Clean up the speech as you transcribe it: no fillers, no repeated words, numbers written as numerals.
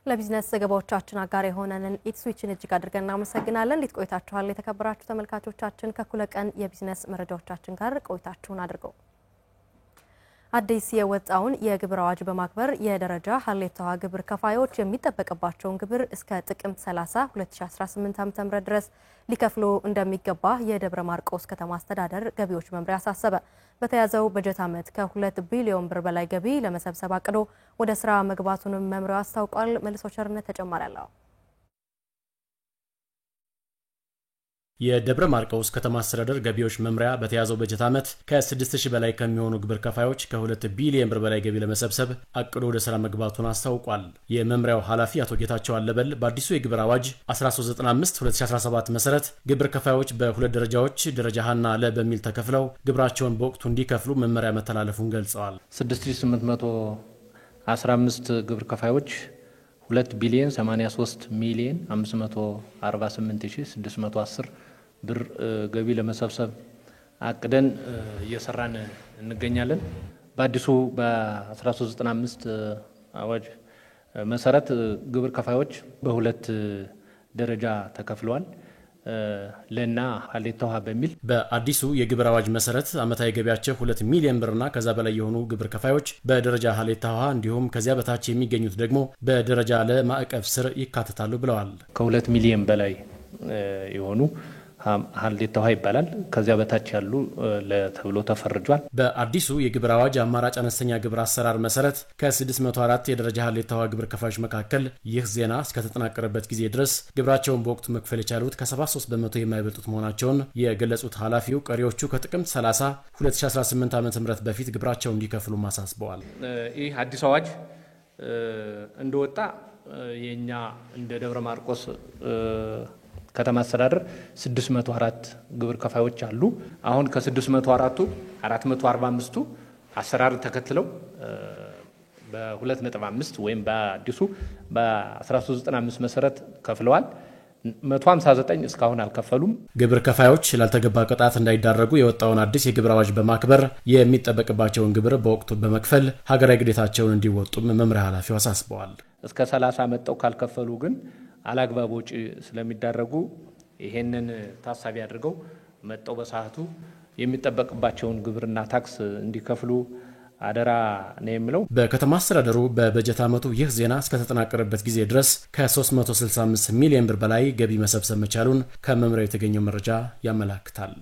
ለቢዝነስ ዘገባዎቻችን አጋር የሆነንን ኢትስዊችን እጅግ አድርገን እናመሰግናለን። እንዴት ቆይታችኋል? የተከበራችሁ ተመልካቾቻችን ከኩለ ቀን የቢዝነስ መረጃዎቻችን ጋር ቆይታችሁን አድርገው አዲስ የወጣውን የግብር አዋጅ በማክበር የደረጃ ሀሌታዋ ግብር ከፋዮች የሚጠበቅባቸውን ግብር እስከ ጥቅምት 30 2018 ዓ.ም ድረስ ሊከፍሉ እንደሚገባ የደብረ ማርቆስ ከተማ አስተዳደር ገቢዎች መምሪያ አሳሰበ። በተያዘው በጀት ዓመት ከ2 ቢሊዮን ብር በላይ ገቢ ለመሰብሰብ አቅዶ ወደ ስራ መግባቱን መምሪያው አስታውቋል። መልሶ ቸርነት ተጨማሪ አለው። የደብረ ማርቆስ ከተማ አስተዳደር ገቢዎች መምሪያ በተያዘው በጀት ዓመት ከ6000 በላይ ከሚሆኑ ግብር ከፋዮች ከ2 ቢሊዮን ብር በላይ ገቢ ለመሰብሰብ አቅዶ ወደ ስራ መግባቱን አስታውቋል። የመምሪያው ኃላፊ አቶ ጌታቸው አለበል በአዲሱ የግብር አዋጅ 1395/2017 መሰረት ግብር ከፋዮች በሁለት ደረጃዎች ደረጃ ሀና ለ በሚል ተከፍለው ግብራቸውን በወቅቱ እንዲከፍሉ መመሪያ መተላለፉን ገልጸዋል። 6815 ግብር ከፋዮች 2 ቢሊዮን 83 ሚሊዮን 548610 ብር ገቢ ለመሰብሰብ አቅደን እየሰራን እንገኛለን። በአዲሱ በ1395 አዋጅ መሰረት ግብር ከፋዮች በሁለት ደረጃ ተከፍለዋል። ለና ሀሌታዋ በሚል በአዲሱ የግብር አዋጅ መሰረት አመታዊ ገቢያቸው 2 ሚሊዮን ብርና ከዛ በላይ የሆኑ ግብር ከፋዮች በደረጃ ሀሌታዋ እንዲሁም ከዚያ በታች የሚገኙት ደግሞ በደረጃ ለ ማዕቀፍ ስር ይካተታሉ ብለዋል። ከ2 ሚሊዮን በላይ የሆኑ ሀሌታዋ ይባላል። ከዚያ በታች ያሉ ለተብሎ ተፈርጇል። በአዲሱ የግብር አዋጅ አማራጭ አነስተኛ ግብር አሰራር መሰረት ከ604 የደረጃ ሀሌታዋ ግብር ከፋዮች መካከል ይህ ዜና እስከተጠናቀረበት ጊዜ ድረስ ግብራቸውን በወቅቱ መክፈል የቻሉት ከ73% የማይበልጡት መሆናቸውን የገለጹት ኃላፊው ቀሪዎቹ ከጥቅምት 30 2018 ዓ.ም በፊት ግብራቸውን እንዲከፍሉ ማሳስበዋል። ይህ አዲስ አዋጅ እንደወጣ የኛ እንደ ደብረ ማርቆስ ከተማ አስተዳደር 604 ግብር ከፋዮች አሉ። አሁን ከ604ቱ 445ቱ አሰራር ተከትለው በ2.5 ወይም በአዲሱ በ1395 መሰረት ከፍለዋል። 159 እስካሁን አልከፈሉም። ግብር ከፋዮች ላልተገባ ቅጣት እንዳይዳረጉ የወጣውን አዲስ የግብር አዋጅ በማክበር የሚጠበቅባቸውን ግብር በወቅቱ በመክፈል ሀገራዊ ግዴታቸውን እንዲወጡም መምሪያ ኃላፊው አሳስበዋል። እስከ 30 መጣው ካልከፈሉ ግን አላግባብ ወጪ ስለሚዳረጉ ይሄንን ታሳቢ አድርገው መጣው በሰዓቱ የሚጠበቅባቸውን ግብርና ታክስ እንዲከፍሉ አደራ ነው የሚለው። በከተማ አስተዳደሩ በበጀት ዓመቱ ይህ ዜና እስከተጠናቀረበት ጊዜ ድረስ ከ365 ሚሊዮን ብር በላይ ገቢ መሰብሰብ መቻሉን ከመምሪያው የተገኘው መረጃ ያመለክታል።